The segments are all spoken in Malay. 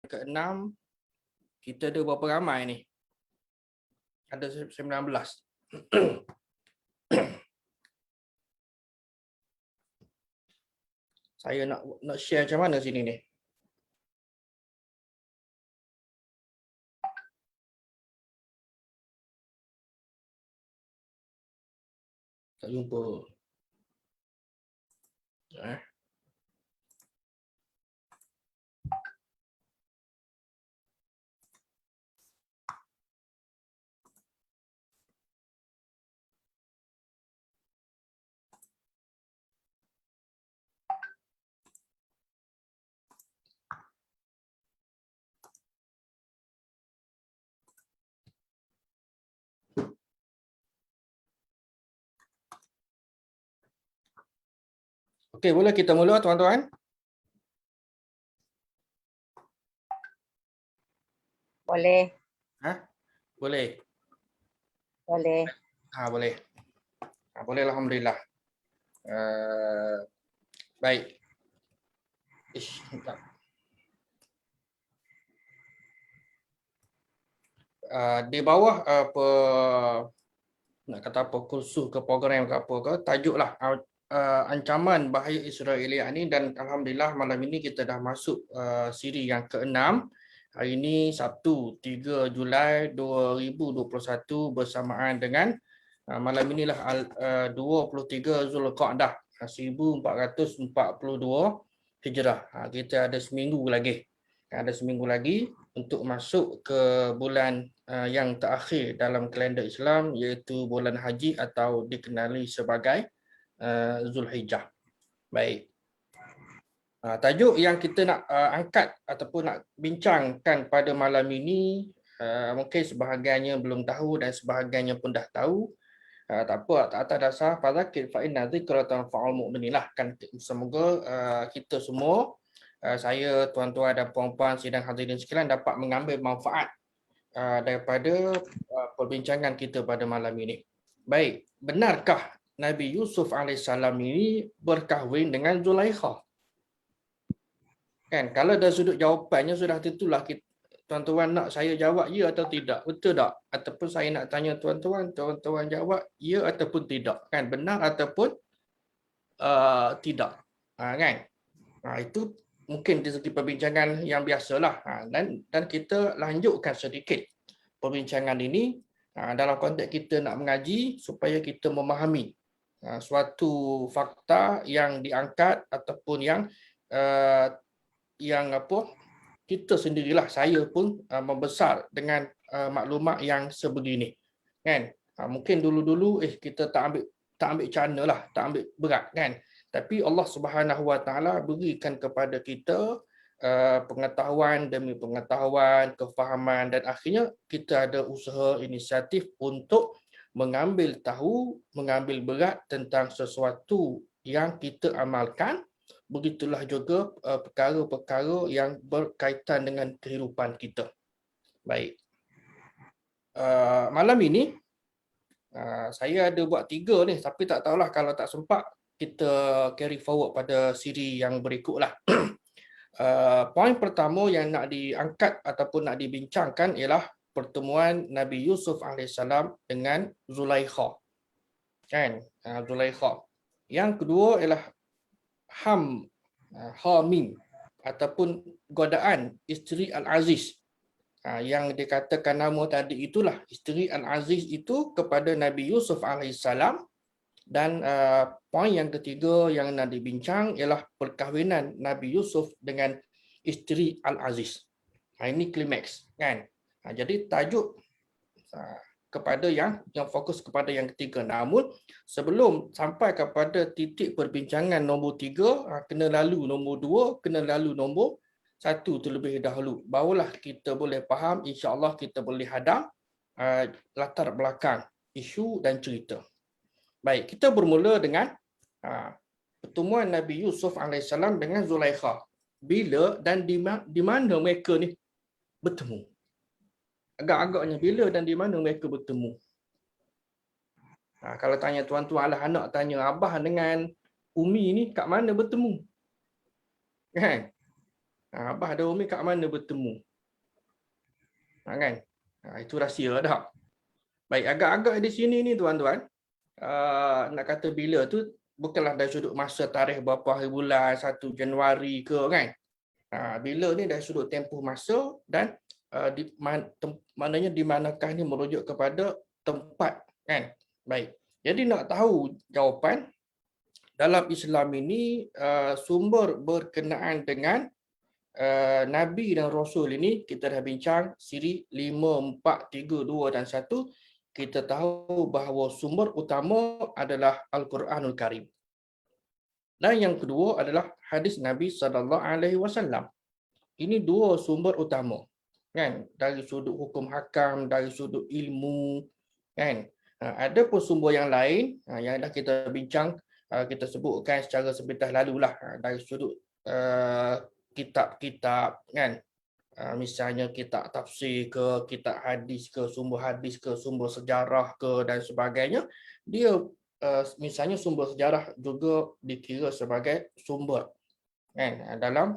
ke-6, kita ada berapa ramai ni? Ada 19. Saya nak share macam mana sini ni? Tak jumpa. Okey, boleh kita mula tuan-tuan? Boleh. Boleh. Boleh. Boleh. Boleh, alhamdulillah. Baik. Di bawah apa nak kata apa kursus ke program ke apa ke, tajuklah ancaman bahaya Israeliat ni, dan alhamdulillah malam ini kita dah masuk siri yang ke-6. Hari ini Sabtu 3 Julai 2021 bersamaan dengan malam inilah 23 Zulqa'dah 1442 Hijrah. Kita ada seminggu lagi. Ada seminggu lagi untuk masuk ke bulan yang terakhir dalam kalender Islam, iaitu bulan Haji atau dikenali sebagai Zulhijjah. Baik. Tajuk yang kita nak angkat ataupun nak bincangkan pada malam ini, mungkin sebahagiannya belum tahu dan sebahagiannya pun dah tahu. Tak apa, atas dasar fadzakir fa inna dzikra tanfa'ul mu'minin lah kan. Semoga kita semua, saya, tuan-tuan dan puan-puan sidang hadirin sekalian, dapat mengambil manfaat daripada perbincangan kita pada malam ini. Baik, benarkah Nabi Yusuf AS ini berkahwin dengan Zulaikha? Kan, kalau dari sudut jawapannya sudah tentulah tuan-tuan nak saya jawab ya atau tidak, betul tak? Ataupun saya nak tanya tuan-tuan, tuan-tuan jawab ya ataupun tidak, kan? Benar ataupun tidak, kan? Itu mungkin di segi perbincangan yang biasalah, dan kita lanjutkan sedikit perbincangan ini dalam konteks kita nak mengaji supaya kita memahami suatu fakta yang diangkat ataupun yang kita sendirilah, saya pun membesar dengan maklumat yang sebegini, kan? Mungkin dulu-dulu kita tak ambil cana lah, tak ambil berat, kan? Tapi Allah Subhanahu Wa Taala berikan kepada kita pengetahuan demi pengetahuan, kefahaman, dan akhirnya kita ada usaha inisiatif untuk mengambil tahu, mengambil berat tentang sesuatu yang kita amalkan. Begitulah juga perkara-perkara yang berkaitan dengan kehidupan kita. Baik. Malam ini saya ada buat 3 ni, tapi tak tahulah, kalau tak sempat kita carry forward pada siri yang berikutlah. Poin pertama yang nak diangkat ataupun nak dibincangkan ialah pertemuan Nabi Yusuf AS dengan Zulaikha. Kan? Zulaikha. Yang kedua ialah Hamim ataupun godaan isteri Al-Aziz. Yang dikatakan nama tadi itulah isteri Al-Aziz itu kepada Nabi Yusuf AS. Dan poin yang ketiga yang nak dibincang ialah perkahwinan Nabi Yusuf dengan isteri Al-Aziz. Ini klimaks, kan? Jadi tajuk kepada yang fokus kepada yang ketiga. Namun sebelum sampai kepada titik perbincangan nombor 3, kena lalu nombor 2, kena lalu nombor 1 terlebih dahulu. Barulah kita boleh faham, insya-Allah kita boleh hadam latar belakang isu dan cerita. Baik, kita bermula dengan pertemuan Nabi Yusuf AS dengan Zulaikha. Bila dan di mana mereka ni bertemu? Agak-agaknya bila dan di mana mereka bertemu? Kalau tanya tuan-tuan lah, anak tanya abah dengan Umi ni kat mana bertemu? Kan? Abah dan Umi kat mana bertemu? Kan? Itu rahsia dah. Baik, agak-agak di sini ni tuan-tuan, nak kata bila tu bukanlah dari sudut masa tarikh berapa hari bulan 1 Januari ke kan. Bila ni dari sudut tempoh masa dan maknanya di manakah ni merujuk kepada tempat kan. Baik. Jadi nak tahu jawapan dalam Islam ini sumber berkenaan dengan Nabi dan Rasul ini kita dah bincang siri 5, 4, 3, 2 dan 1. Kita tahu bahawa sumber utama adalah Al-Quranul Karim. Dan yang kedua adalah hadis Nabi SAW. Ini dua sumber utama. Kan? Dari sudut hukum hakam, dari sudut ilmu. Kan? Ada pun sumber yang lain yang dah kita bincang, kita sebutkan secara sepintas lalulah. Dari sudut kitab-kitab, kan? Misalnya kitab tafsir ke, kitab hadis ke, sumber sejarah ke dan sebagainya. Dia misalnya sumber sejarah juga dikira sebagai sumber kan dalam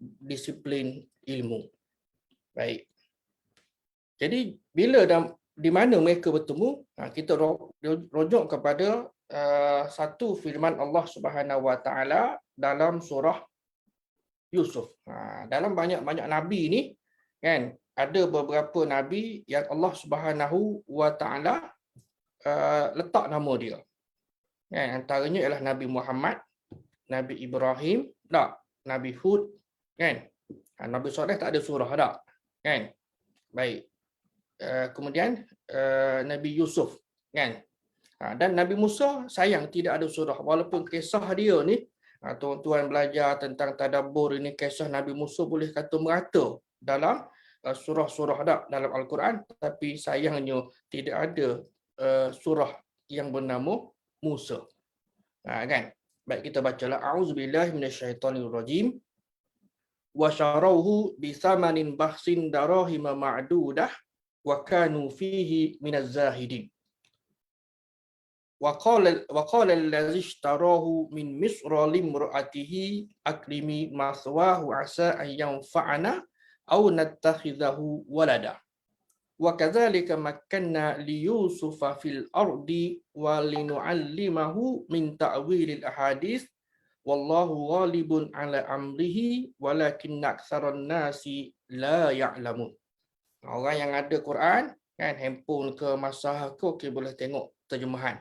disiplin ilmu. Baik. Jadi bila di mana mereka bertemu, kita rujuk kepada satu firman Allah Subhanahu Wa Taala dalam surah Yusuf. Dalam banyak-banyak nabi ni kan ada beberapa nabi yang Allah Subhanahu Wa Taala letak nama dia. Kan antaranya ialah Nabi Muhammad, Nabi Ibrahim, Nabi Hud, kan? Nabi Saleh tak ada surah dah, kan? Baik. Kemudian Nabi Yusuf, kan? Dan Nabi Musa sayang tidak ada surah walaupun kisah dia ni tuan-tuan belajar tentang tadabbur ini kisah Nabi Musa boleh kata merata dalam surah-surah dalam Al-Quran tapi sayangnya tidak ada surah yang bernama Musa. Kan? Baik kita bacalah auzubillahi minasyaitonirrajim wa syarauhu bisamanin bakhsin darahima ma'dudah wa kanu fihi minaz zahidin. وقال الذي اشتراه من مصر لامرأته أكرمي مثواه عسى أن ينفعنا أو نتخذه ولدا وكذلك مكنا ليوسف في الأرض ولنعلمه من تأويل الأحاديث والله غالب على أمره ولكن أكثر الناس لا يعلمون. Orang yang ada Quran kan handphone ke masah ke okey boleh tengok terjemahan.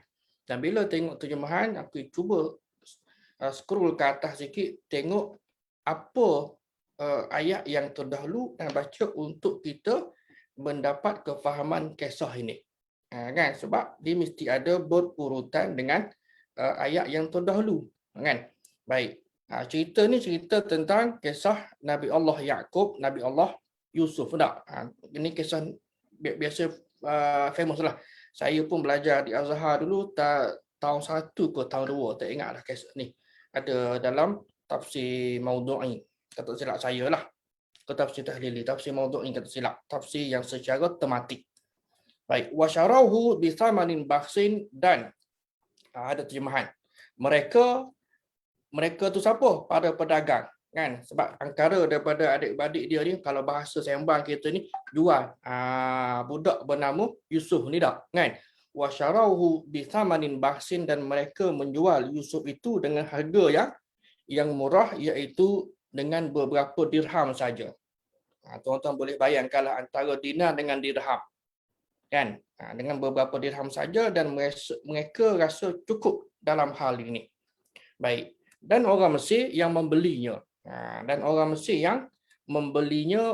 Dan bila tengok terjemahan, aku cuba scroll ke atas sikit, tengok apa ayat yang terdahulu dan baca untuk kita mendapat kefahaman kisah ini. Kan? Sebab dia mesti ada berurutan dengan ayat yang terdahulu. Kan? Baik. Cerita ni cerita tentang kisah Nabi Allah Yaqub, Nabi Allah Yusuf. Ini kisah biasa famous lah. Saya pun belajar di Azhar dulu tahun 1 ke tahun 2, tak ingat dah kisah ni. Ada dalam tafsir Maudhu'i, kata silap saya lah. Ke tafsir tahlili, tafsir Maudhu'i kata silap. Tafsir yang secara tematik. Baik, wasyarahu bisamanin bakhsin dan ada terjemahan. Mereka tu siapa? Para pedagang. Kan? Sebab angkara daripada adik-beradik dia ni, kalau bahasa sembang kita ni, jual budak bernama Yusuf ni dah. Kan? Wasyarauhu bisamanin bakhsin dan mereka menjual Yusuf itu dengan harga yang murah iaitu dengan beberapa dirham saja. Tuan-tuan boleh bayangkanlah antara dinar dengan dirham. Kan? Dengan beberapa dirham saja dan mereka rasa cukup dalam hal ini. Baik. Dan orang Mesir yang membelinya.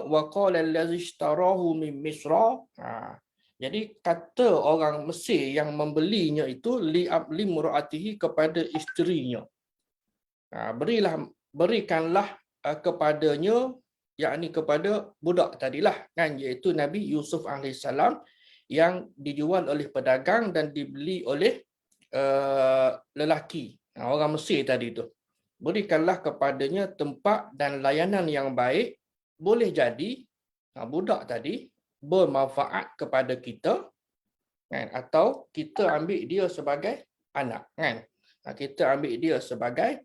Waqala allazi ishtarahu min Misra. Jadi kata orang Mesir yang membelinya itu limraatihi kepada isterinya. Berikanlah kepadanya, yakni kepada budak tadilah kan, iaitu Nabi Yusuf alaihissalam yang dijual oleh pedagang dan dibeli oleh lelaki orang Mesir tadi tu. Berikanlah kepadanya tempat dan layanan yang baik, boleh jadi budak tadi bermanfaat kepada kita kan, atau kita ambil dia sebagai anak kan. Kita ambil dia sebagai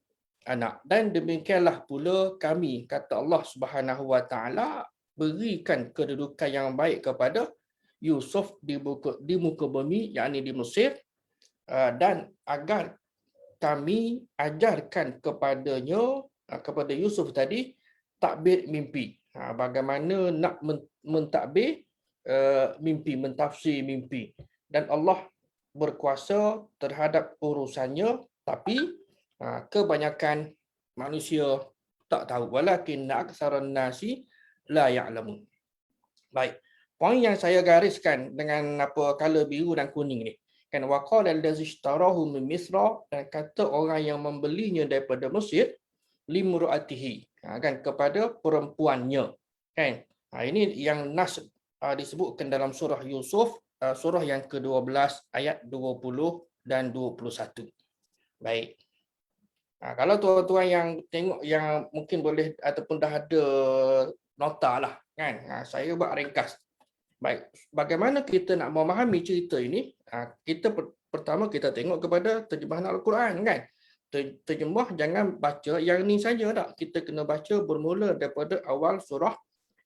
anak. Dan demikianlah pula kami, kata Allah Subhanahu Wa Taala, berikan kedudukan yang baik kepada Yusuf di muka bumi, yakni di Mesir, dan agar kami ajarkan kepadanya, kepada Yusuf tadi, takbir mimpi. Bagaimana nak mentadbir mimpi, mentafsir mimpi. Dan Allah berkuasa terhadap urusannya, tapi kebanyakan manusia tak tahu. Walakinna aktsaran nasi la ya'lamun. Baik. Poin yang saya gariskan dengan apa color biru dan kuning ni. Kan waqala allazi ishtarahu min Misra, dan kata orang yang membelinya daripada Mesir, limru'atihi, kan, kepada perempuannya. Kan? Ini yang nas disebutkan dalam surah Yusuf, surah yang ke-12 ayat 20 dan 21. Baik. Kalau tuan-tuan yang tengok yang mungkin boleh ataupun dah ada nota lah, kan, saya buat ringkas. Baik, bagaimana kita nak memahami cerita ini? Kita pertama kita tengok kepada terjemahan Al-Quran, kan. Terjemah jangan baca yang ni saja tak. Kita kena baca bermula daripada awal surah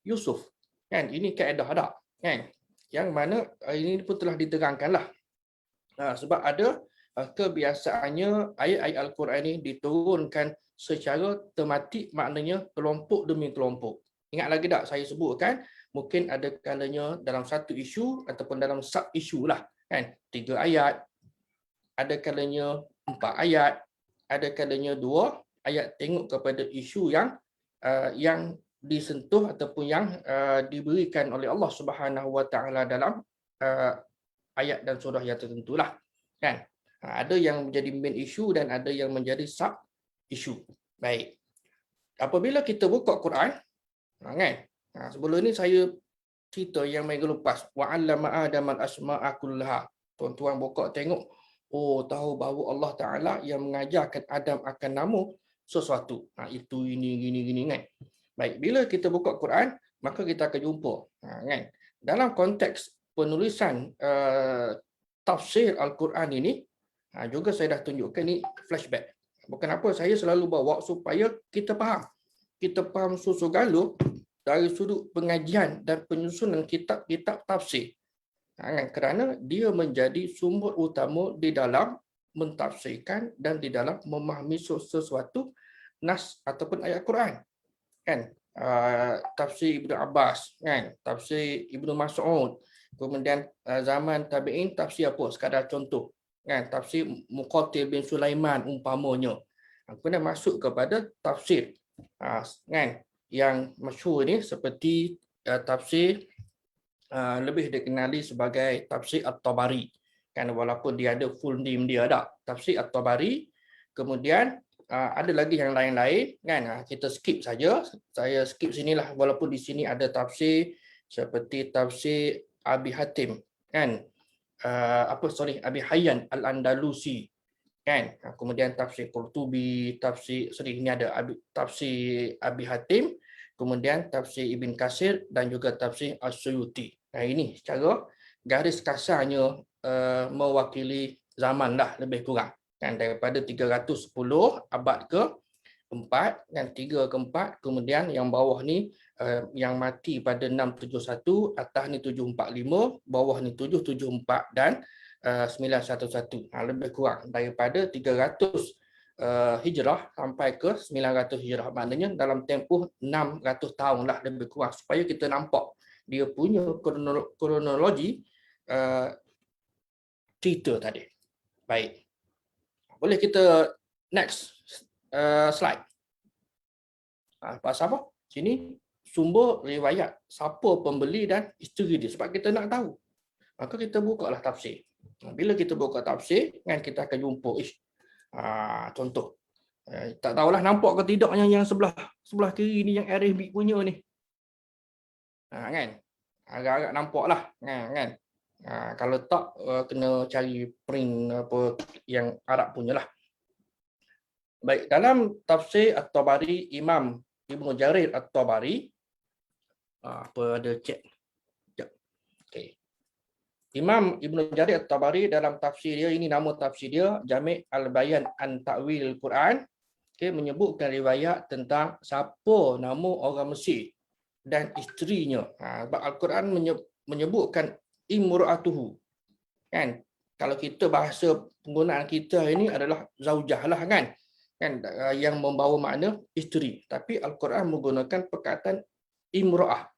Yusuf. Kan, ini kaedah tak, kan. Yang mana ini pun telah diterangkan lah. Sebab ada kebiasaannya ayat-ayat Al-Quran ini diturunkan secara tematik, maknanya kelompok demi kelompok. Ingat lagi tak saya sebutkan, mungkin ada kalanya dalam satu isu ataupun dalam sub isu lah, kan, 3 ayat, ada kalanya 4 ayat, ada kalanya 2 ayat, tengok kepada isu yang disentuh ataupun yang diberikan oleh Allah Subhanahu Wa Taala dalam ayat dan surah yang tertentulah, kan. Ada yang menjadi main issue dan ada yang menjadi sub issue. Baik. Apabila kita buka Quran, kan, sebelum ini saya cerita yang minggu lepas, wa 'allama Adam al-asma'a kullaha. Tuan-tuan buka tengok, oh, tahu bahawa Allah Taala yang mengajarkan Adam akan nama sesuatu. Itu ini gini kan. Baik, bila kita buka Quran, maka kita akan jumpa, kan, dalam konteks penulisan tafsir Al-Quran ini, juga saya dah tunjukkan ni flashback. Bukan apa, saya selalu bawa supaya kita faham. Kita faham susu-galuh dari sudut pengajian dan penyusunan kitab-kitab tafsir. Kerana dia menjadi sumber utama di dalam mentafsirkan dan di dalam memahami sesuatu nas ataupun ayat Quran. Kan? Tafsir Ibnu Abbas, kan? Tafsir Ibnu Mas'ud, kemudian zaman tabi'in tafsir apa? Sekadar contoh. Kan, tafsir Muqatil bin Sulaiman umpamanya. Kemudian masuk kepada tafsir kan, yang masyhur ni seperti tafsir lebih dikenali sebagai tafsir At-Tabari. Kan, walaupun dia ada full name dia tak. Tafsir At-Tabari. Kemudian ada lagi yang lain-lain, kan. Kita skip saja. Saya skip sinilah, walaupun di sini ada tafsir seperti tafsir Abi Hatim, kan. Abi Hayyan Al-Andalusi, kan. Kemudian tafsir Qurtubi, ini ada tafsir Abi Hatim, kemudian tafsir Ibn Katsir dan juga tafsir As-Suyuti. Ini secara garis kasarnya mewakili zaman dah lebih kurang, kan, daripada 310 abad ke-4 dan 3 ke-4, kemudian yang bawah ni yang mati pada 671, atas ni 745, bawah ni 774 dan 911. Lebih kurang daripada 300 hijrah sampai ke 900 hijrah. Maknanya dalam tempoh 600 tahun lah lebih kurang, supaya kita nampak dia punya kronologi cerita tadi. Baik. Boleh kita next slide. Pasal apa? Sini sumber riwayat, siapa pembeli dan isteri dia, sebab kita nak tahu. Maka kita bukalah tafsir. Bila kita buka tafsir, kan, kita akan jumpa contoh. Tak tahulah nampak ke tidak yang sebelah kiri ni, yang Arabic punya ni. Kan? Agak-agak nampaklah, kan. Kalau tak kena cari print apa yang Arab punyalah. Baik, dalam tafsir At-Tabari, Imam Ibnu Jarir At-Tabari, ada cek. Okay. Imam Ibnu Jarir At-Tabari dalam tafsir dia, ini nama tafsir dia, Jami' Al-Bayan an Ta'wil Al-Quran, Okay, menyebutkan riwayat tentang siapa nama orang Mesir dan isterinya. Sebab Al-Quran menyebutkan imra'atuhu. Kan? Kalau kita bahasa penggunaan kita ini adalah zaujah lah kan. Yang membawa makna isteri. Tapi Al-Quran menggunakan perkataan imra'ah.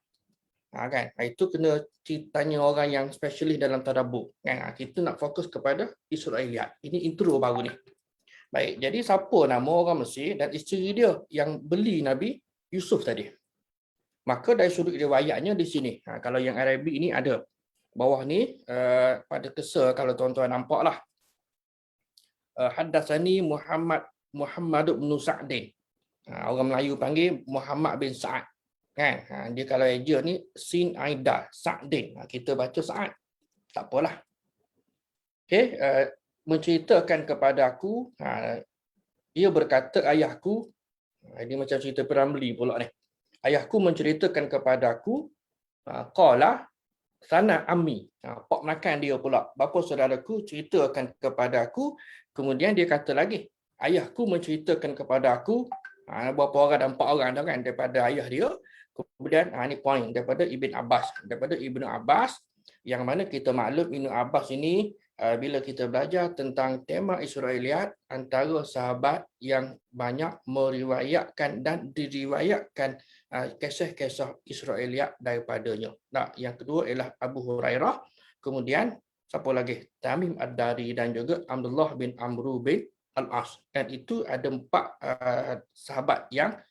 Kan? Itu kena tanya orang yang spesialis dalam tadabbur. Kan? Kita nak fokus kepada Israiliyat. Ini intro baru ni. Baik, jadi siapa nama orang Mesir dan isteri dia yang beli Nabi Yusuf tadi? Maka dari sudut riwayatnya di sini. Kalau yang Arabic ini ada. Bawah ni pada kesal kalau tuan-tuan nampaklah. Haddatsani Muhammad bin Sa'din. Orang Melayu panggil Muhammad bin Sa'ad. Kan? Dia kalau eja ni Sin Aida Sa'din. Kita baca Sa'ad. Tak apalah. Okey, menceritakan kepada aku, dia berkata ayahku, ini macam cerita Piramli pula ni. Ayahku menceritakan kepada aku, qala sana ammi. Pak makan dia pula. Bapa saudaraku ceritakan kepada aku, kemudian dia kata lagi, ayahku menceritakan kepada aku, berapa orang dan 4 orang dah kan daripada ayah dia. Kemudian ni point daripada Ibn Abbas. Daripada Ibn Abbas, yang mana kita maklum Ibn Abbas ini bila kita belajar tentang tema Israiliyat, antara sahabat yang banyak meriwayatkan dan diriwayatkan kisah-kisah Israiliyat daripadanya. Nah, yang kedua ialah Abu Hurairah, kemudian siapa lagi? Tamim Ad-Dari dan juga Abdullah bin Amru bin Al-As. Dan itu ada 4 sahabat yang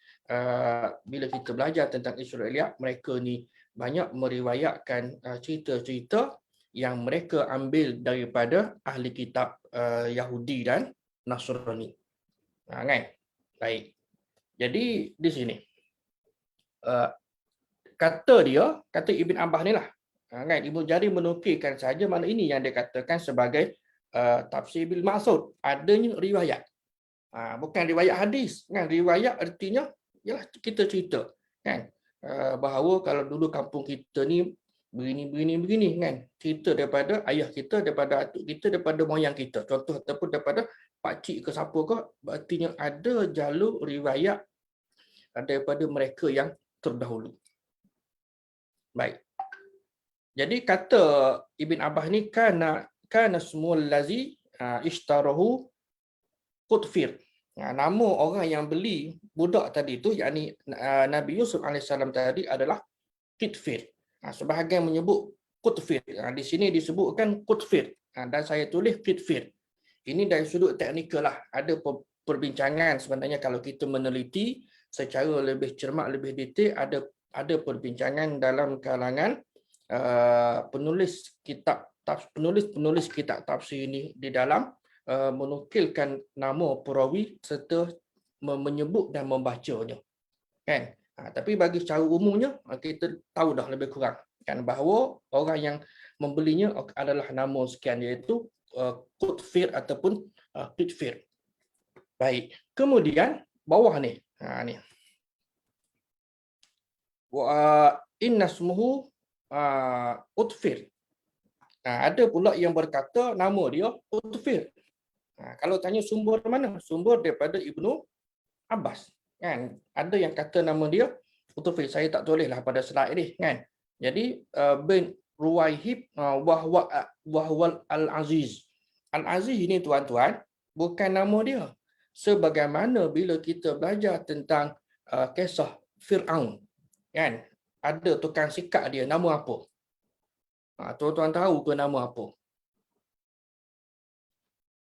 bila kita belajar tentang Israiliyat, mereka ni banyak meriwayatkan cerita-cerita yang mereka ambil daripada ahli kitab Yahudi dan Nasrani. Kan? Baik. Jadi di sini kata Ibn Abbas ni lah. Kan? Ibnu Jarir menukilkan saja mana ini yang dia katakan sebagai tafsir bil maksud. Adanya riwayat. Bukan riwayat hadis. Kan? Riwayat artinya ialah kita cerita. Kan? Bahawa kalau dulu kampung kita ni begini kan, cerita daripada ayah kita, daripada atuk kita, daripada moyang kita, contoh ataupun daripada pakcik ke siapa ke, artinya ada jalur riwayat daripada mereka yang terdahulu. Baik, jadi kata Ibn Abbas ni kana smul lazi ishtarahu Qutfir. Nama orang yang beli budak tadi tu, yakni Nabi Yusuf AS tadi adalah Qutfir. Sebahagian menyebut Qutfir. Di sini disebutkan Qutfir. Dan saya tulis Qutfir. Ini dari sudut teknikal lah. Ada perbincangan sebenarnya kalau kita meneliti secara lebih cermat, lebih detail, ada perbincangan dalam kalangan penulis kitab tafsir ini di dalam menukilkan nama perawi serta menyebut dan membacanya. Kan? Tapi bagi secara umumnya kita tahu dah lebih kurang kan bahawa orang yang membelinya adalah nama sekian, iaitu Qutfir ataupun Qutfir. Baik. Kemudian bawah ni. Ni. Wa inna ismuhu Qutfir. Ada pula yang berkata nama dia Qutfir. Kalau tanya sumber mana? Sumber daripada Ibnu Abbas. Kan? Ada yang kata nama dia Qutfir. Saya tak tulislah pada slide ni kan. Jadi bin Ruwaihib wahwal Al-Aziz. Al-Aziz ini tuan-tuan bukan nama dia. Sebagaimana bila kita belajar tentang kisah Fir'aun, kan? Ada tukang sikat dia, nama apa? Tuan-tuan tahu ke nama apa?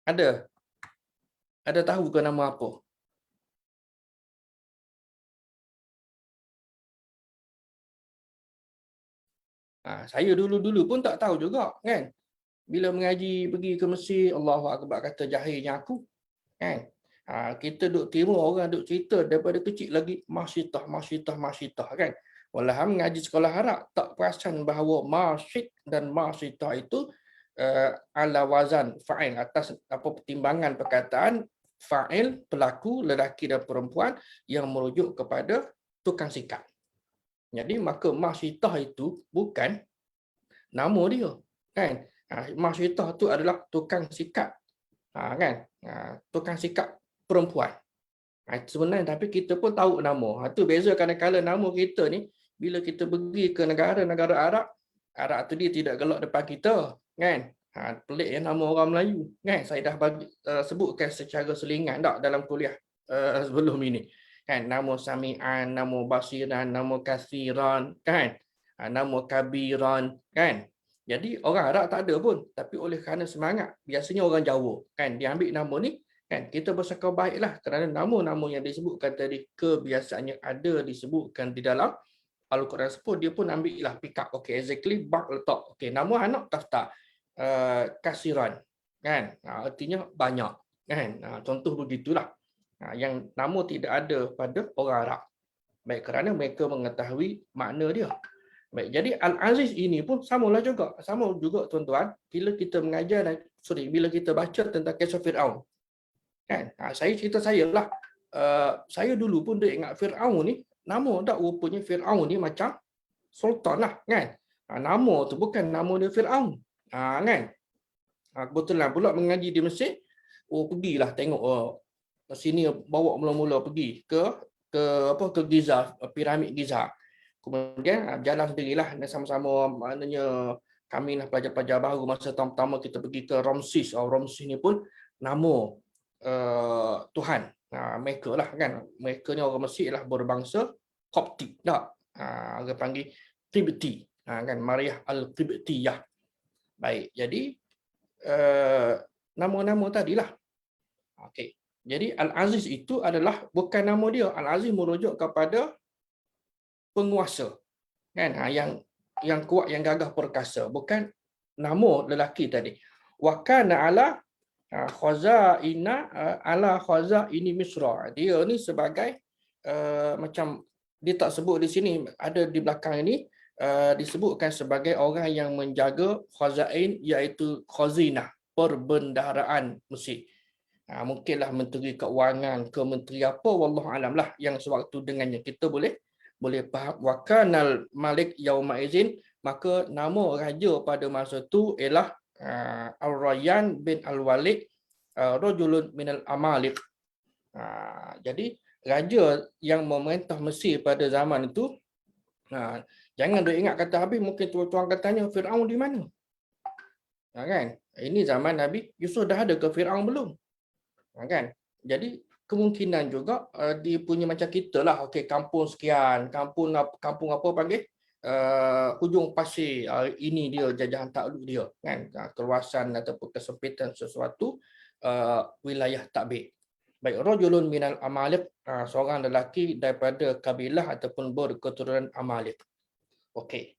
Ada tahu ke nama apa? Saya dulu-dulu pun tak tahu juga kan. Bila mengaji pergi ke Mesir, Allahu Akbar, kata jahilnya aku. Kan? Kita duk terima orang duk cerita daripada kecil lagi masyitah kan. Walham mengaji sekolah Arab tak perasan bahawa masyit dan masyitah itu ala wazan fa'il, atas pertimbangan perkataan fa'il, pelaku lelaki dan perempuan yang merujuk kepada tukang sikat. Jadi maka masyitah itu bukan nama dia, kan? Masyitah itu adalah tukang sikat, kan? Tukang sikat perempuan. Sebenarnya tapi kita pun tahu nama. Itu beza kadang-kadang nama kita ni bila kita pergi ke negara-negara Arab, Arab tu dia tidak gelak depan kita, kan? Pelik ya nama orang Melayu, kan? Saya dah bagi sebutkan secara selingan tak dalam kuliah sebelum ini. Kan nama Sami'an, nama Basiran, nama Kasiran, kan? Nama Kabiran, kan? Jadi orang Arab tak ada pun, tapi oleh kerana semangat, biasanya orang Jawa, kan? Dia ambil nama ni, kan, kita bersangka baiklah kerana nama-nama yang disebutkan tadi kebiasaannya ada disebutkan di dalam Al-Quran sebut, dia pun ambil lah pick up. Okay, exactly bak letak. Okay, nama anak daftar Kasiran, kan, artinya banyak, kan. Contoh begitulah. Yang nama tidak ada pada orang Arab, baik kerana mereka mengetahui makna dia. Baik, jadi Al-Aziz ini pun sama juga tuan-tuan, bila kita mengajar bila kita baca tentang kisah Firaun, kan. Saya cerita saya lah. Saya dulu pun dia ingat Firaun ni, nama tak rupanya Firaun ni macam sultan lah, kan. Nama tu bukan nama dia Firaun. Kan. Kebetulan pula mengaji di Mesir, pergilah tengok sini, bawa mula-mula pergi ke Giza, piramid Giza. Kemudian jalan sendirilah dan sama-sama, maknanya kami lah pelajar-pelajar baru masa tahun pertama kita pergi ke Ramses. Ramses ni pun nama Tuhan mereka lah, kan. Mereka ni orang Mesir lah, berbangsa Koptik tak. Orang panggil Qibti, kan, Maryah Al-Qibtiyah. Baik, jadi nama-nama tadilah. Okey. Jadi Al-Aziz itu adalah bukan nama dia. Al-Aziz merujuk kepada penguasa, kan, yang kuat, yang gagah perkasa, bukan nama lelaki tadi. Wa kana ala khazaini Misra. Dia ni sebagai macam dia tak sebut di sini, ada di belakang ini disebutkan sebagai orang yang menjaga khazain, iaitu khazinah, perbendaharaan Mesir. Mungkinlah menteri keuangan ke menteri apa, wallahu alam lah, yang sewaktu dengannya kita boleh faham. Wa kanal malik yauma izin, maka nama raja pada masa tu ialah Al-Rayyan bin Al-Walid rajulun minal Amalik. Jadi raja yang memerintah Mesir pada zaman itu, jangan duk ingat kata habis mungkin tuan-tuan akan tanya Firaun di mana. Kan? Ini zaman Nabi Yusuf dah ada ke Firaun belum? Kan? Jadi kemungkinan juga dia punya macam kita lah, okey, kampung sekian, kampung apa panggil, hujung pasir, ini dia jajahan takluk dia, kan, keluasan ataupun kesempitan sesuatu wilayah takbir. Baik, rajulun minal Amalik, seorang lelaki daripada kabilah ataupun berketurunan Amalik. Okey.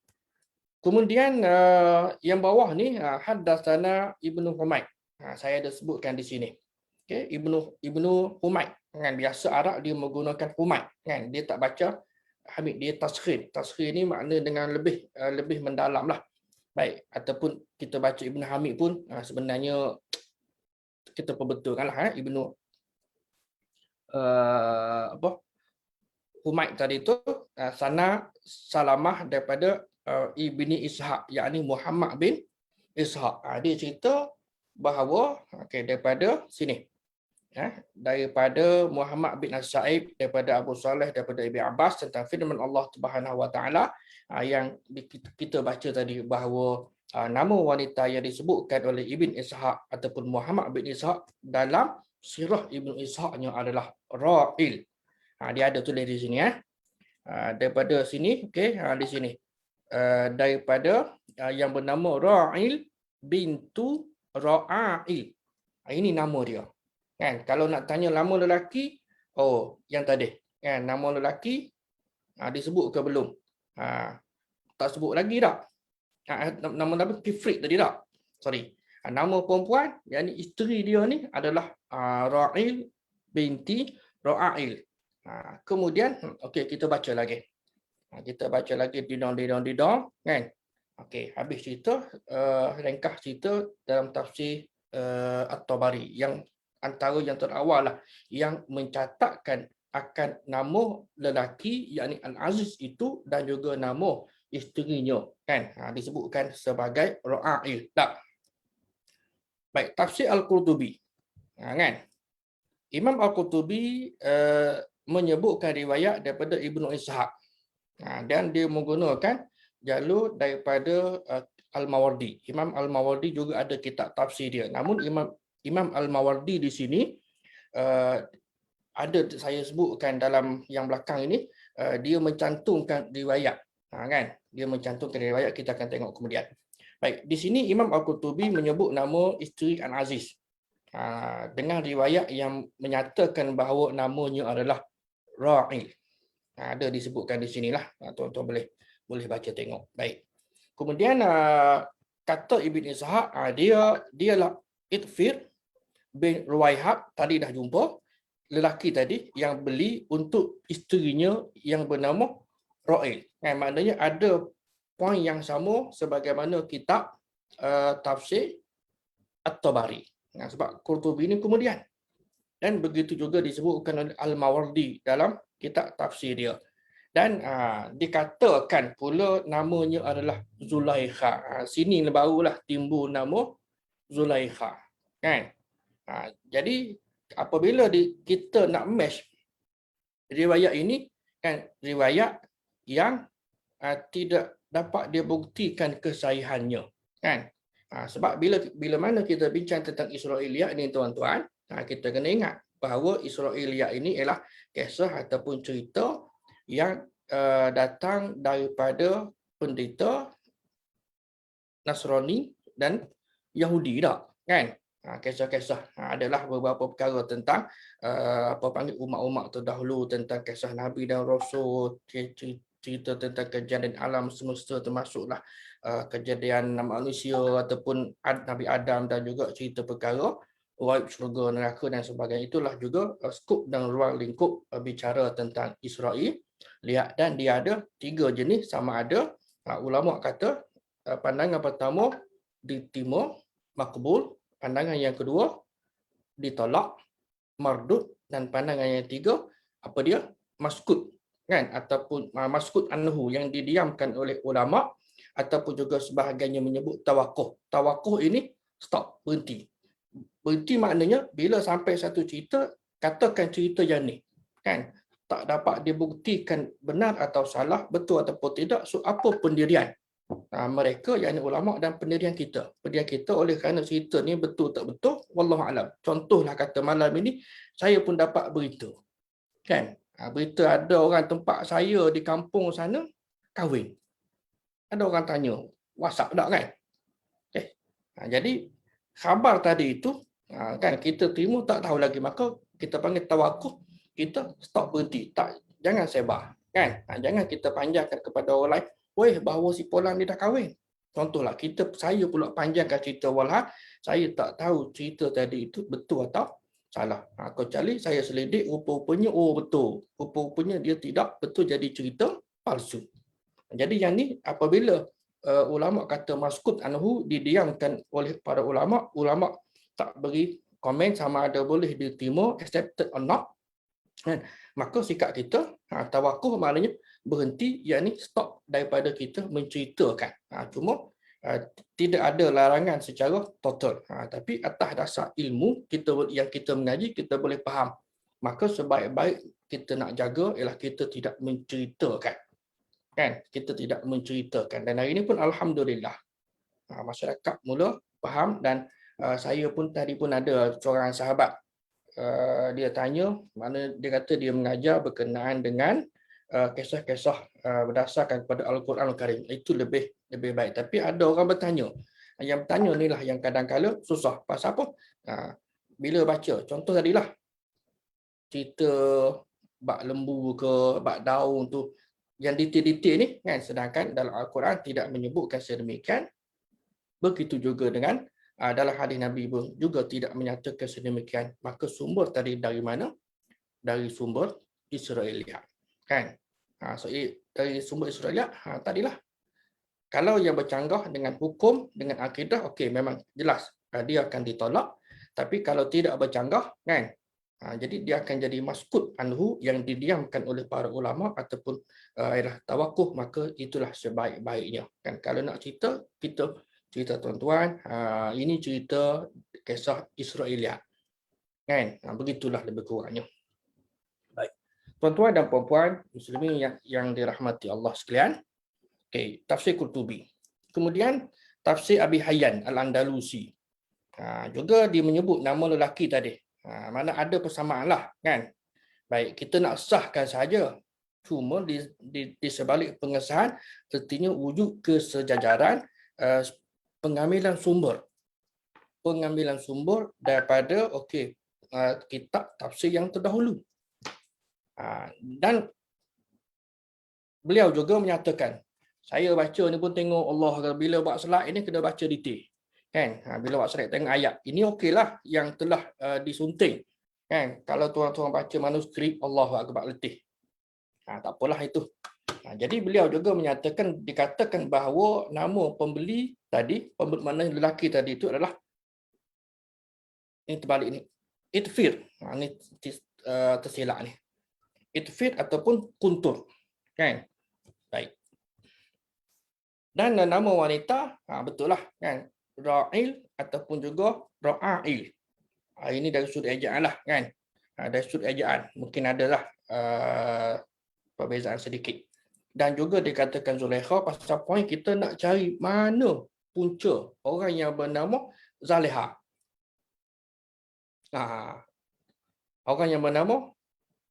Kemudian yang bawah ni haddatsana Ibnu Humaid. Saya ada sebutkan di sini. Okay, Ibnu Humaid, kan, biasa Arab dia menggunakan Humaid, kan, dia tak baca Hamid, dia tasghir. Tasghir ni makna dengan lebih mendalam lah. Baik, ataupun kita baca Ibnu Hamid pun sebenarnya kita perbetulkan lah, Ibnu Humaid tadi tu sana Salamah daripada Ibni Ishaq, yakni Muhammad bin Ishaq. Dia cerita bahawa daripada sini, daripada Muhammad bin As-Sa'ib, daripada Abu Saleh, daripada Ibn Abbas, tentang firman Allah Subhanahu Wa Taala yang kita baca tadi, bahawa nama wanita yang disebutkan oleh Ibn Ishaq ataupun Muhammad bin Ishaq dalam sirah Ibn Ishaqnya adalah Ra'il. Dia ada tulis di sini, daripada sini, di sini, daripada yang bernama Ra'il bintu Ra'il. Ini nama dia. Kan, kalau nak tanya nama lelaki, yang tadi, kan, nama lelaki disebut ke belum? Tak sebut lagi tak? Nama Kifrit tadi tak? Sorry. Nama perempuan, yang isteri dia ni adalah Ra'il binti Ra'il. Kemudian, okey, kita baca lagi. Kita baca lagi didong, kan? Okey, habis cerita, ringkas cerita dalam tafsir At-Tabari, yang antara yang terawal lah, yang mencatatkan akan nama lelaki, yakni Al-Aziz itu, dan juga nama isterinya, kan, disebutkan sebagai Ra'il. Tak. Baik, tafsir Al-Qurtubi, kan, Imam Al-Qurtubi menyebutkan riwayat daripada Ibnu Ishaq. Dan dia menggunakan jalur daripada Al-Mawardi. Imam Al-Mawardi juga ada kitab tafsir dia. Namun Imam Al-Mawardi di sini ada saya sebutkan dalam yang belakang ini, dia mencantumkan riwayat. Kan? Dia mencantumkan riwayat, kita akan tengok kemudian. Baik, di sini Imam Al-Qurtubi menyebut nama isteri An-Aziz dengan riwayat yang menyatakan bahawa namanya adalah Ra'il. Ada disebutkan di sinilah. Tuan-tuan boleh baca tengok. Baik. Kemudian kata Ibn Ishaq, dialah Itfir bin Ruwaihab, tadi dah jumpa, lelaki tadi yang beli untuk isterinya yang bernama Ra'il. Maknanya ada poin yang sama sebagaimana kitab tafsir At-Tabari. Sebab Qurtubi ini kemudian. Dan begitu juga disebutkan oleh Al-Mawardi dalam kitab tafsir dia. Dan dikatakan pula namanya adalah Zulaikha. Sini barulah timbul nama Zulaikha. Kan? Jadi apabila kita nak match riwayat ini, kan, riwayat yang tidak dapat dibuktikan kesahihannya. Kan? Sebab bila mana kita bincang tentang Israiliyat ini, tuan-tuan, kita kena ingat bahawa Israiliyat ini ialah kisah ataupun cerita yang datang daripada pendeta Nasrani dan Yahudi tak, kan? Kisah-kisah adalah beberapa perkara tentang umat-umat terdahulu, tentang kisah Nabi dan Rasul, cerita tentang kejadian alam semesta, termasuklah kejadian manusia ataupun Nabi Adam, dan juga cerita perkara ghaib, syurga, neraka dan sebagainya. Itulah juga skop dan ruang lingkup bicara tentang Israel. Lihat, dan dia ada 3 jenis, sama ada ulama kata pandangan pertama diterima, makbul, pandangan yang kedua ditolak, mardud, dan pandangan yang ketiga apa dia? Maskut, kan, ataupun maskut anhu, yang didiamkan oleh ulama, ataupun juga sebahagiannya menyebut tawakuh. Tawakuh ini stop, berhenti. Berhenti maknanya bila sampai satu cerita, katakan cerita yang ni, kan, tak dapat dibuktikan benar atau salah, betul ataupun tidak, so apa pendirian mereka, yakni ulama, dan pendirian kita. Pendirian kita oleh kerana cerita ni betul tak betul, wallahu alam. Contohlah kata malam ini saya pun dapat berita, kan, berita ada orang tempat saya di kampung sana kahwin. Ada orang tanya, WhatsApp tak, kan? Jadi khabar tadi itu, kan, kita terima tak tahu lagi, maka kita panggil tawakuf, kita stop, berhenti, tak, jangan sebar, kan? Jangan kita panjangkan kepada orang lain, weh, bahawa si Polan dia dah kahwin. Contohlah, saya pula panjangkan cerita, walhal saya tak tahu cerita tadi itu betul atau salah. Kecuali saya selidik, rupa-rupanya oh betul, rupa-rupanya dia tidak betul, jadi cerita palsu. Jadi yang ni apabila ulama kata maskut anhu, didiamkan oleh para ulama, ulama tak beri komen sama ada boleh diterima, accepted or not, kan? Maka sikap kita tawakuh maknanya berhenti, yakni stop daripada kita menceritakan. Cuma tidak ada larangan secara total, tapi atas dasar ilmu yang kita mengaji, kita boleh faham. Maka sebaik-baik kita nak jaga ialah kita tidak menceritakan, kan, kita tidak menceritakan. Dan hari ini pun alhamdulillah masyarakat mula faham. Dan saya pun tadi pun ada seorang sahabat, dia tanya, mana dia kata dia mengajar berkenaan dengan kisah-kisah berdasarkan kepada Al-Quran Al-Karim. Itu lebih baik. Tapi ada orang bertanya, yang bertanya inilah yang kadang-kadang susah. Pasal apa? Bila baca, contoh tadilah cerita bak lembu ke bak daun tu, yang detail-detail ni, kan, sedangkan dalam Al-Quran tidak menyebutkan sedemikian. Begitu juga dengan dalam hadis Nabi pun juga tidak menyatakan sedemikian. Maka sumber tadi dari mana? Dari sumber Israiliyat, kan? So dari sumber Israiliyat tadilah, kalau yang bercanggah dengan hukum, dengan akidah, okey, memang jelas dia akan ditolak. Tapi kalau tidak bercanggah, kan, jadi dia akan jadi maskut anhu, yang didiamkan oleh para ulama ataupun ialah tawakuh, maka itulah sebaik-baiknya, kan. Kalau nak cerita, kita cerita, tuan-tuan, ini cerita kisah Israiliyat. Kan? Begitulah lebih kurangnya. Baik. Tuan-tuan dan puan-puan muslimin yang dirahmati Allah sekalian. Okey, tafsir Qurtubi. Kemudian tafsir Abi Hayyan Al-Andalusi. Juga dia menyebut nama lelaki tadi. Mana ada persamaan lah kan. Baik, kita nak sahkan saja. Cuma di sebalik pengesahan artinya wujud kesejajaran pengambilan sumber. Pengambilan sumber daripada kitab tafsir yang terdahulu. Dan beliau juga menyatakan, saya baca ni pun tengok Allah bila buat slide ini kena baca detail. Kan? Bila buat slide tengok ayat. Ini okeylah yang telah disunting. Kan? Kalau tuan-tuan baca manuskrip, Allahu Akbar letih. Tak apalah itu. Jadi beliau juga menyatakan, dikatakan bahawa nama pembeli tadi, mana lelaki tadi itu adalah, ini terbalik ni, Itfir. Ini tersilap ni. Itfir ataupun Kuntur. Kan? Baik. Dan nama wanita, betul lah kan, Ra'il ataupun juga Ra'ail. Ini dari sudut ejaan lah kan. Dari sudut ejaan mungkin adalah perbezaan sedikit. Dan juga dikatakan Zulaikha pasal poin kita nak cari mana punca orang yang bernama Zaliha. Orang yang bernama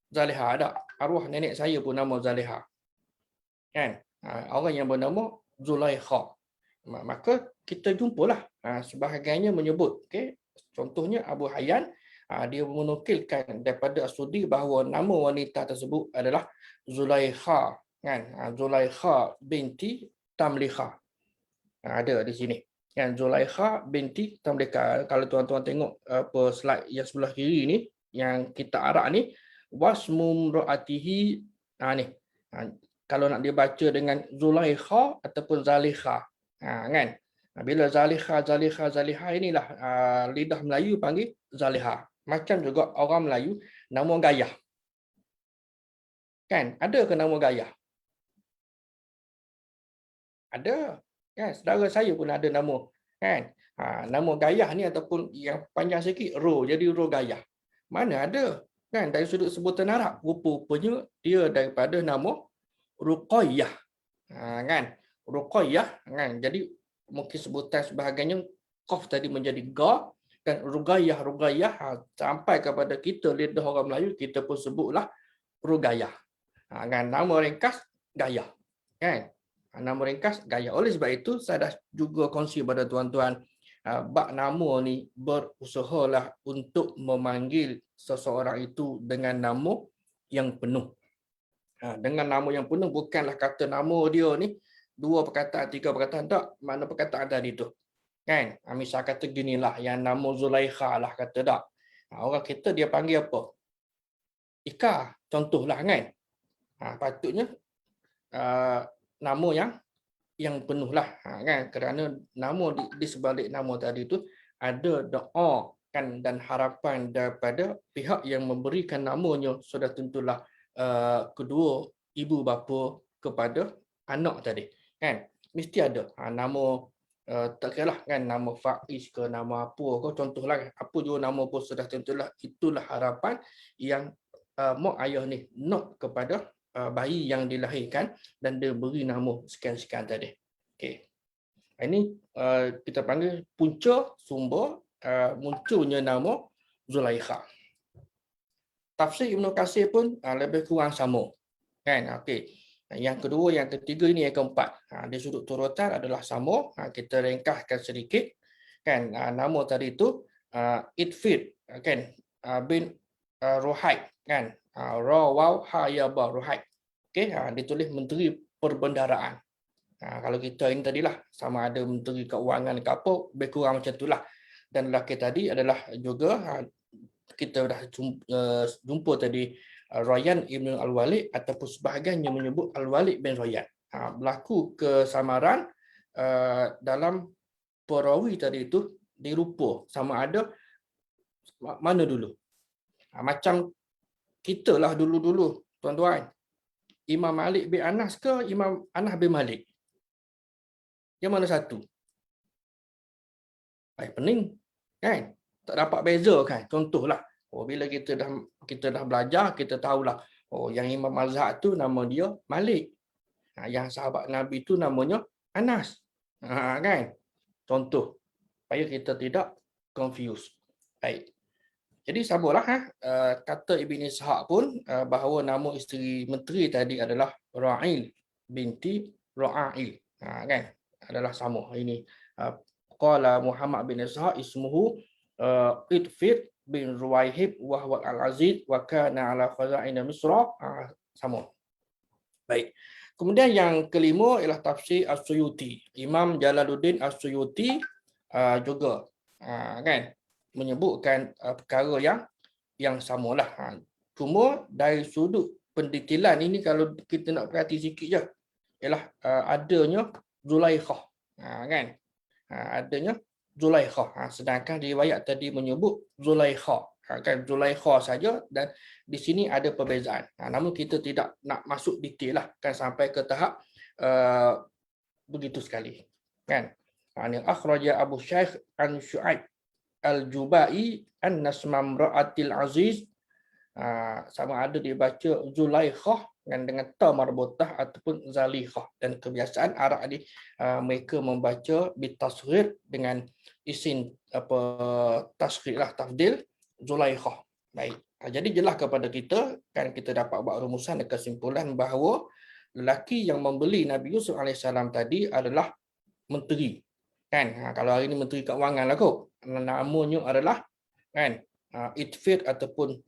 Zaliha, ada arwah nenek saya pun nama Zaliha. Kan? Orang yang bernama Zulaikha. Maka kita jumpalah sebahagiannya menyebut, okey, contohnya Abu Hayyan, dia menukilkan daripada As-Sudi bahawa nama wanita tersebut adalah Zulaikha, kan? Zulaikha binti Tamliha. Ada di sini. Kan, Zulaikha binti Tamliha. Kalau tuan-tuan tengok slide yang sebelah kiri ni, yang kita arak ni, wasmum ra'atihi, ni. Kalau nak dibaca dengan Zulaikha ataupun Zalikha. Kan? Bila Zaliha inilah lidah Melayu panggil Zaliha. Macam juga orang Melayu nama Gayah. Kan? Ada ke nama Gayah? Ada. Kan? Saudara saya pun ada nama. Kan? Nama Gayah ni ataupun yang panjang sikit Ro, jadi Ro Gayah. Mana ada? Kan? Dari sudut sebutan Arab, rupanya dia daripada nama Ruqayyah. Kan? Ruqayyah, kan? Jadi mungkin sebutan sebahagiannya qaf tadi menjadi ga, dan Ruqayyah sampai kepada kita lidah orang Melayu, kita pun sebutlah Rugayah. Kan? Nama ringkas Gayah. Kan? Nama ringkas Gayah. Oleh sebab itu saya dah juga kongsi pada tuan-tuan, bab nama ni berusahalah untuk memanggil seseorang itu dengan nama yang penuh. Dengan nama yang penuh bukanlah kata nama dia ni 2 perkataan, 3 perkataan, tak. Mana perkataan tadi tu. Kan? Misal kata ginilah, yang nama Zulaikha lah kata tak. Orang kita dia panggil apa? Ika, contohlah kan. Patutnya nama yang penuh lah. Kan? Kerana nama di sebalik nama tadi tu ada doa kan, dan harapan daripada pihak yang memberikan namanya, sudah tentulah kedua ibu bapa kepada anak tadi. Kan? Mesti ada nama, tak kira lah kan, nama Faiz ke nama apa ke, contohlah apa juga nama pun sudah tentulah itulah harapan yang mak ayah ni nak kepada bayi yang dilahirkan dan dia beri nama sekian-sekian tadi. Okey. Ini kita panggil punca sumber munculnya nama Zulaikha. Tafsir Ibn Katsir pun lebih kurang sama. Kan? Okey. Yang kedua, yang ketiga, ini yang keempat. Di sudut turutan adalah sama. Kita ringkaskan sedikit. Kan? Nama tadi itu Itfir, kan? Bin Ruhaid, kan? Ra waw ha ya ba Ruhaid. Okey, ditulis Menteri Perbendaraan. Kalau kita ini tadilah sama ada Menteri Keuangan ke apa, lebih kurang macam itulah. Dan lelaki tadi adalah juga kita dah jumpa tadi Rayyan Ibn Al-Walid, ataupun sebahagiannya menyebut Al-Walid bin Rayyan. Berlaku kesamaran dalam perawi tadi itu dirupa sama ada mana dulu. Macam kita lah dulu-dulu, tuan-tuan. Imam Malik bin Anas ke Imam Anas bin Malik? Yang mana satu? Pening. Kan? Tak dapat beza kan? Contohlah. Bila kita dah belajar, kita tahulah yang Imam Mazhab tu nama dia Malik. Yang sahabat Nabi tu namanya Anas. Kan? Contoh supaya kita tidak confuse. Baik. Jadi samalah kata Ibn Ishaq pun bahawa nama isteri menteri tadi adalah Ra'il binti Ra'il. Kan? Adalah sama. Ini qala Muhammad bin Ishaq ismuhu Idfir bin Ruwaihib wa huwa al-Aziz wa kana ala khaza'in Misra. Sama. Baik. Kemudian yang kelima ialah tafsir As-Suyuti. Imam Jalaluddin As-Suyuti juga kan menyebutkan perkara yang samalah. Cuma dari sudut pendetailan ini kalau kita nak perhati sikit je ialah adanya Zulaikhah. Kan? Adanya Zulaikhah. Sedangkan riwayat tadi menyebut Zulaikhah. Kan Zulaikhah saja dan di sini ada perbezaan. Namun kita tidak nak masuk detail lah kan sampai ke tahap begitu sekali. Kan? Ini akhraja Abu Syaikh an Syu'aib Al-Jubai an-Nasma Mra'atil Aziz. Sama ada dibaca Zulaikhah dengan ta marbutah ataupun Zalikhah. Dan kebiasaan Arab ni mereka membaca bitasghir dengan isim tasghir lah, tafdil Zulaikhah. Baik. Jadi jelas kepada kita kan kita dapat buat rumusan dan kesimpulan bahawa lelaki yang membeli Nabi Yusuf AS tadi adalah menteri. Kan? Kalau hari ini menteri keuangan lah kot. Namanya adalah kan Itfir ataupun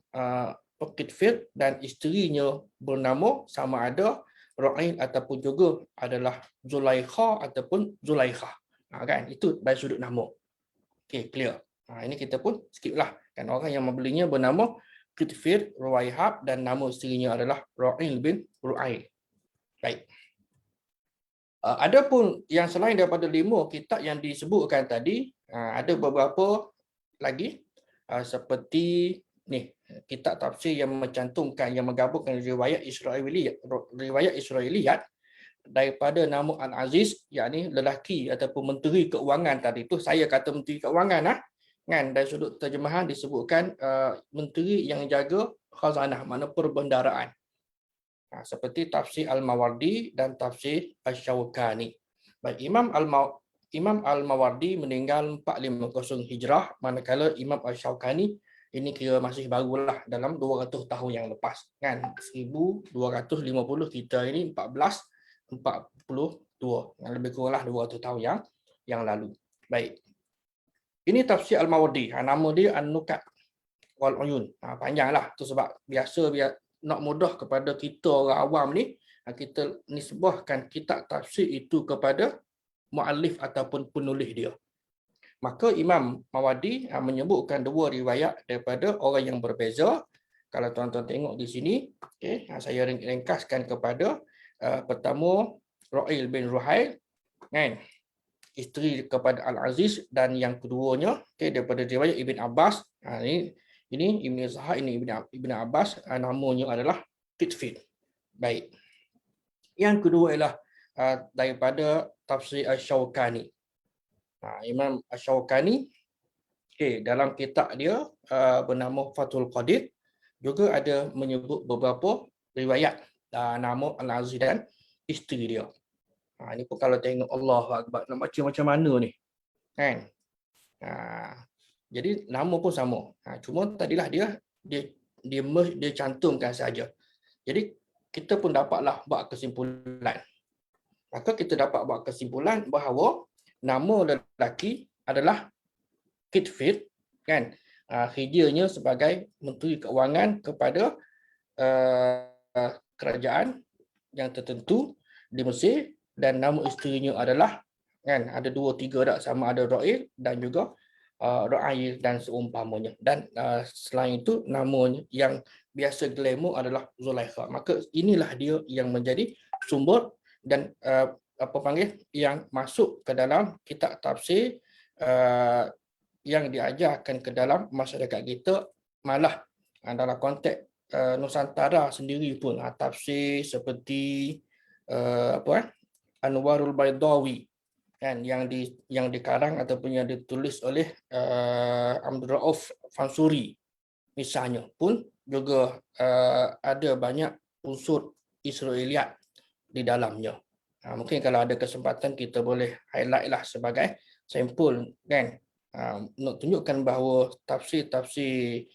Kitfir dan isterinya bernama sama ada Ra'il ataupun juga adalah Zulaikha ataupun Zulaikhah. Kan? Itu dari sudut nama. Okey, clear. Ini kita pun skip lah. Kan orang yang membelinya bernama Kitfir Ruwaihab dan nama isterinya adalah Ra'il bin Ru'ail. Baik. Adapun yang selain daripada 5 kitab yang disebutkan tadi, ada beberapa lagi seperti ni kitab tafsir yang mencantumkan yang menggabungkan riwayat Israiliyat daripada nama Al-Aziz, yakni lelaki ataupun menteri keuangan tadi tu. Saya kata menteri keuangan kan dari sudut terjemahan disebutkan menteri yang jaga khazanah, mana perbendaraan. Seperti tafsir Al-Mawardi dan tafsir Asy-Syaukani. Baik, Imam Al-Mawardi meninggal 450 Hijrah, manakala Imam Asy-Syaukani ini kira masih barulah dalam 200 tahun yang lepas. Kan 1250, kita ini 1442. Yang lebih kuranglah 200 tahun yang lalu. Baik. Ini tafsir Al-Mawardi. Nama dia An-Nukat wal Uyun. Panjanglah tu sebab biasa nak mudah kepada kita orang awam ni, kita nisbahkan kitab tafsir itu kepada muallif ataupun penulis dia. Maka Imam Mawardi menyebutkan 2 riwayat daripada orang yang berbeza. Kalau tuan-tuan tengok di sini, okay, saya ringkaskan kepada pertama Ra'il bin Ruhail, kan, isteri kepada Al-Aziz, dan yang keduanya daripada riwayat Ibn Abbas. Ini Ibn Ishaq, ini Ibn Abbas, namanya adalah Kitfir. Baik. Yang kedua ialah daripada tafsir Asy-Syaukani. Imam Asy-Syaukani dalam kitab dia bernama Fathul Qadir juga ada menyebut beberapa riwayat nama Al-Aziz dan isteri dia. Ini pun kalau tengok Allahu Akbar, nak baca macam mana ni? Kan? Jadi nama pun sama. Cuma tadilah dia cantumkan saja. Jadi kita pun dapatlah buat kesimpulan. Maka kita dapat buat kesimpulan bahawa nama lelaki adalah Kitfir, kan? Khidirnya sebagai menteri keuangan kepada kerajaan yang tertentu di Mesir, dan nama isterinya adalah, kan, ada 2-3 dak, sama ada Ra'il dan juga Ra'il dan seumpamanya. Dan selain itu namanya yang biasa glamour adalah Zulaikha. Maka inilah dia yang menjadi sumber dan yang masuk ke dalam kitab tafsir yang diajarkan ke dalam masyarakat kita, malah dalam konteks Nusantara sendiri pun tafsir seperti Anwarul Baidawi, kan, yang dikarang ataupun yang ditulis oleh Abdul Rauf Fansuri, misalnya pun juga ada banyak unsur Israeliat di dalamnya. Mungkin kalau ada kesempatan kita boleh highlight lah sebagai sampul kan, untuk tunjukkan bahawa tafsir-tafsir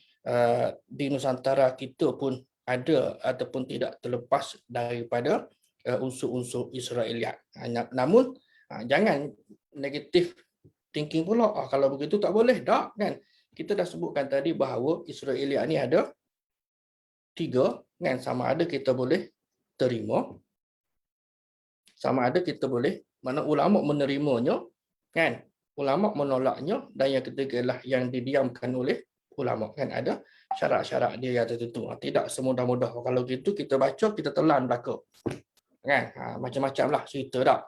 di Nusantara kita pun ada ataupun tidak terlepas daripada unsur-unsur Israeliat. Namun jangan negatif thinking pula, kalau begitu tak boleh, tak kan. Kita dah sebutkan tadi bahawa Israeliat ni ada 3 kan, sama ada kita boleh terima, sama ada kita boleh, mana ulama menerimanya kan, ulama menolaknya, dan yang ketiga lah yang didiamkan oleh ulama kan, ada syarat-syarat dia yang tertentu. Tidak semudah-mudah kalau gitu kita baca kita telan belaka kan. Macam-macam lah cerita tak,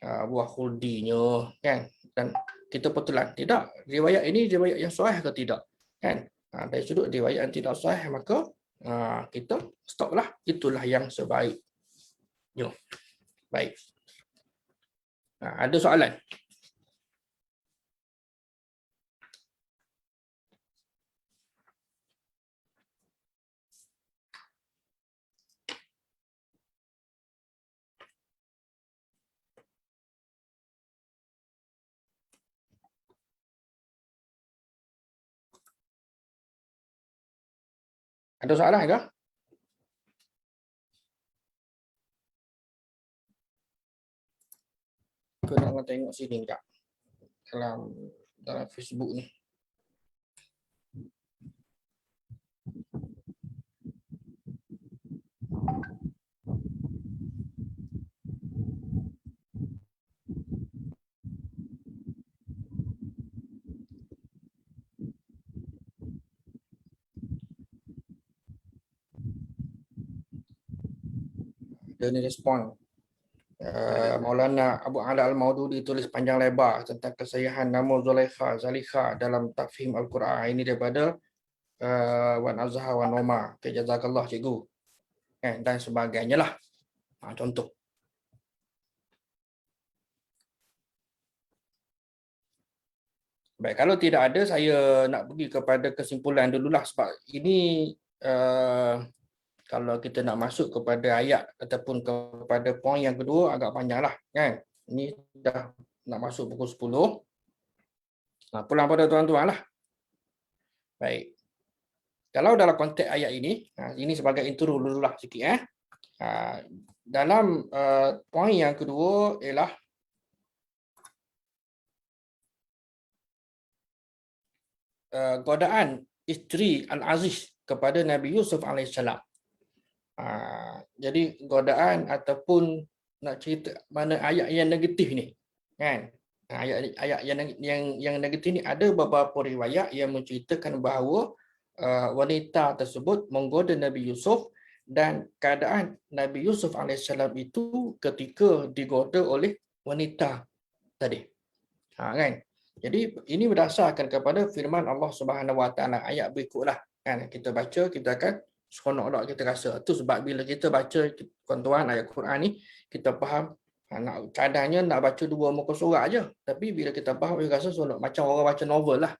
buah khuldinya kan, dan kita pun telan. Tidak, riwayat ini riwayat yang sahih ke tidak kan. Dari sudut riwayat yang tidak sahih, maka kita stop lah, itulah yang sebaiknya. Baik. Ada soalan? Ada soalan ke? Aku nak tengok sini tak dalam Facebook ni. Dia ni respon. Maulana Abu Ala Al-Maududi tulis panjang lebar tentang kesahihan nama Zulaikha dalam tafhim Al-Quran. Ini daripada Wan Azhar Wan Omar. Okay, jazakallah cikgu. Dan sebagainya lah. Contoh. Baik, kalau tidak ada, saya nak pergi kepada kesimpulan dululah, sebab ini kalau kita nak masuk kepada ayat ataupun kepada poin yang kedua agak panjang lah kan. Ini dah nak masuk pukul 10. Pulang pada tuan-tuan lah. Baik. Kalau dalam konteks ayat ini sebagai intro dululah sikit. Dalam poin yang kedua ialah godaan isteri Al-Aziz kepada Nabi Yusuf AS. Jadi godaan ataupun nak cerita mana ayat yang negatif ni kan. Ayat yang negatif ni ada beberapa riwayat yang menceritakan bahawa wanita tersebut menggoda Nabi Yusuf, dan keadaan Nabi Yusuf AS itu ketika digoda oleh wanita tadi. Kan? Jadi ini berdasarkan kepada firman Allah Subhanahu Wa Taala, ayat berikutlah kan, kita baca kita akan seronok tak kita rasa. Itu sebab bila kita baca tuan-tuan ayat Quran ni, kita faham, kadangnya nak baca 2 muka surat aja, tapi bila kita faham kita rasa seronok, macam orang baca novel lah.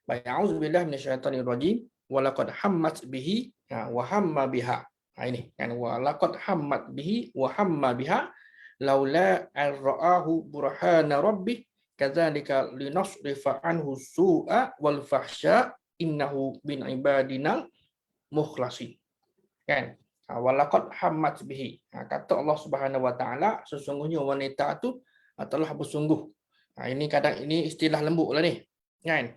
Baik, auzubillahi minasyaitonirrajim, walaqad hammat bihi wa hamma biha. Ini kan, walaqad hammat bihi wa hamma biha laula an ra'ahu burhana rabbih kadzalika linasrifa anhu su'a wal fahsya innahu min ibadina mukhlasin. Kan? Walaqad hammat bihi. Kata Allah Subhanahu Wa Taala, sesungguhnya wanita itu telah bersungguh. Ini kadang ini istilah lembut lah ni. Kan?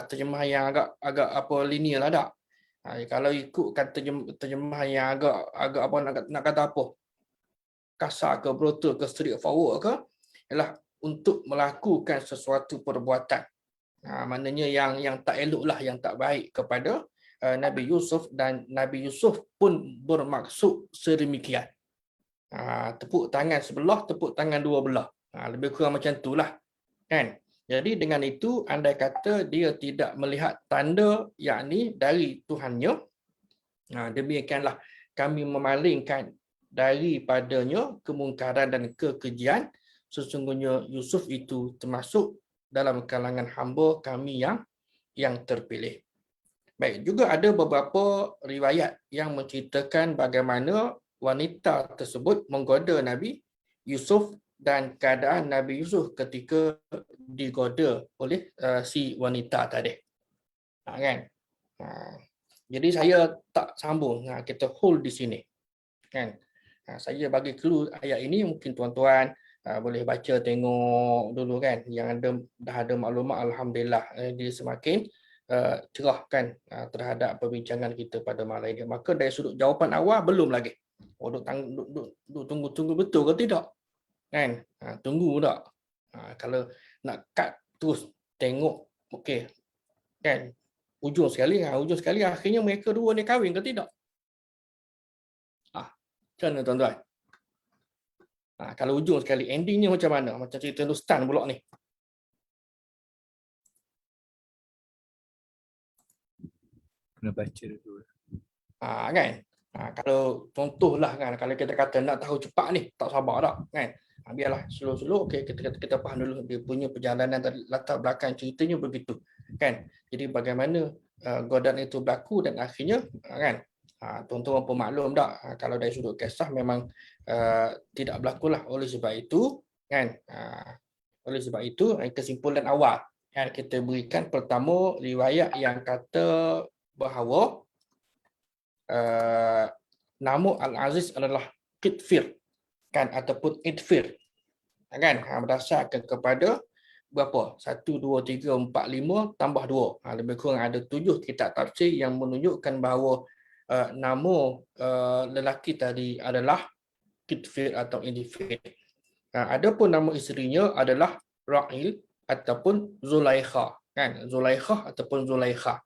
Terjemahan yang agak apa linear lah tak. Kalau ikutkan terjemahan yang agak apa nak kata apa, kasar ke brutal ke straightforward ke, ialah untuk melakukan sesuatu perbuatan. Maknanya yang tak elok lah, yang tak baik kepada Nabi Yusuf, dan Nabi Yusuf pun bermaksud sedemikian. Tepuk tangan sebelah, tepuk tangan dua belah. Lebih kurang macam itulah. Kan? Jadi dengan itu andai kata dia tidak melihat tanda yakni dari Tuhannya, demikianlah kami memalingkan daripadanya kemungkaran dan kekejian. Sesungguhnya Yusuf itu termasuk dalam kalangan hamba kami yang terpilih. Baik, juga ada beberapa riwayat yang menceritakan bagaimana wanita tersebut menggoda Nabi Yusuf dan keadaan Nabi Yusuf ketika digoda oleh si wanita tadi. Kan? Jadi saya tak sambung, kita hold di sini. Kan? Saya bagi clue ayat ini, mungkin tuan-tuan boleh baca tengok dulu kan, yang dah ada maklumat, alhamdulillah dia semakin cerah kan terhadap perbincangan kita pada malam ini. Maka dari sudut jawapan awal belum lagi. Duk tunggu betul ke tidak? Kan? Tunggu tak? Kalau nak cut terus tengok okey kan, ujung sekali akhirnya mereka dua ni kahwin ke tidak? Macam mana tuan-tuan? Kalau ujung sekali, endingnya macam mana? Macam cerita Hindustan pula ni. Kena baca dulu. Kan? Kalau contohlah kan, kalau kita kata nak tahu cepat ni, tak sabar tak? Kan? Biarlah slow-slow, okay, kita faham dulu dia punya perjalanan latar belakang ceritanya begitu. Kan? Jadi bagaimana godaan itu berlaku dan akhirnya kan? Tuan-tuan pun maklum tak? Kalau dari sudut kisah memang tidak berlakulah. Oleh sebab itu, kan? Oleh sebab itu, kesimpulan awal yang kita berikan pertama, riwayat yang kata bahawa nama Al-Aziz adalah Qitfir kan, ataupun Idfir kan, berdasarkan kepada berapa? 1, 2, 3, 4, 5 tambah 2. Lebih kurang ada 7 kitab tafsir yang menunjukkan bahawa nama lelaki tadi adalah Qitfir atau Idfir. Adapun nama isterinya adalah Ra'il ataupun Zulaikha kan, Zulaikha ataupun Zulaikha.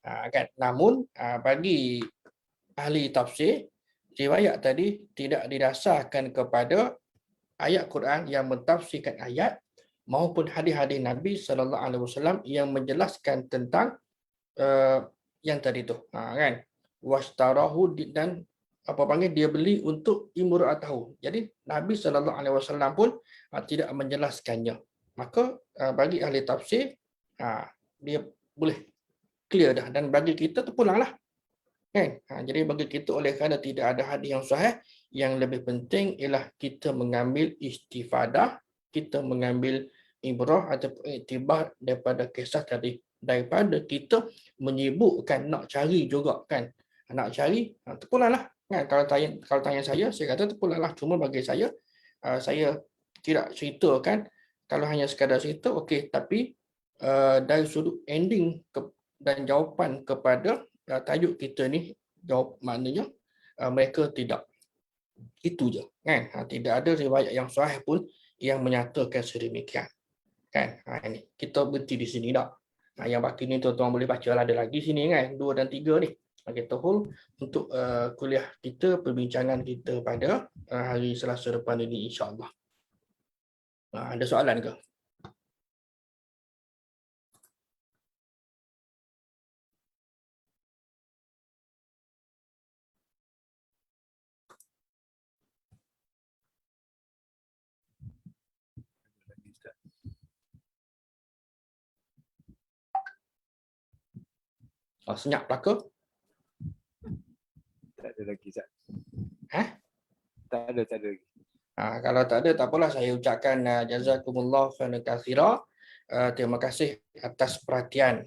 Kan, namun bagi ahli tafsir, riwayat tadi tidak didasarkan kepada ayat Quran yang mentafsirkan ayat maupun hadis-hadis Nabi sallallahu alaihi wasallam yang menjelaskan tentang yang tadi tu, kan, washtarahu, dan apa panggil, dia beli untuk imra'atahu. Jadi Nabi sallallahu alaihi wasallam pun tidak menjelaskannya. Maka bagi ahli tafsir dia boleh clear dah, dan bagi kita terpulanglah kan. Jadi bagi kita, oleh kerana tidak ada hadis yang sahih, yang lebih penting ialah kita mengambil istifadah, kita mengambil ibrah atau iktibar daripada kisah tadi, daripada kita menyibukkan nak cari juga kan. Nak cari, terpulanglah kan. Kalau tanya saya kata terpulanglah. Cuma bagi saya tidak ceritakan. Kalau hanya sekadar cerita, okey, tapi dari sudut ending dan jawapan kepada tajuk kita ni, jawab maknanya mereka tidak. Itu je kan. Tidak ada riwayat yang sahih pun yang menyatakan sedemikian kan. Ini kita berhenti di sini tak. Yang baki ni tuan-tuan boleh baca lah, ada lagi sini kan, 2 dan 3 ni. Kita hold untuk kuliah kita, perbincangan kita pada hari Selasa depan ini, insya-Allah. Ada soalan ke? Senyap belaka? Tak ada lagi, Zat. Tak ada lagi. Kalau tak ada, tak apalah. Saya ucapkan jazakumullah khairan katsira. Terima kasih atas perhatian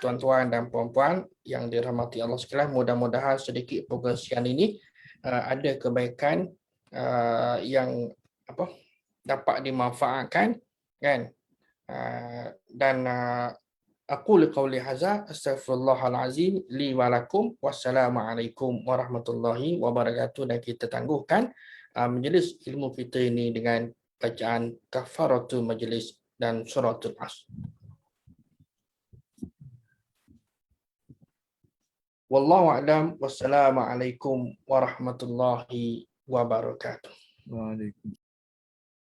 tuan-tuan dan puan-puan yang dirahmati Allah sekalian. Mudah-mudahan sedikit perkongsian ini ada kebaikan yang dapat dimanfaatkan kan. Dan aqulu qawli hadza astaghfirullahal azim li wa lakum. Wassalamualaikum warahmatullahi wabarakatuh. Dan kita tangguhkan majlis ilmu kita ini dengan bacaan kafaratul majlis dan suratul Asr. Wallahu a'lam. Wassalamualaikum warahmatullahi wabarakatuh. Waalaikumsalam.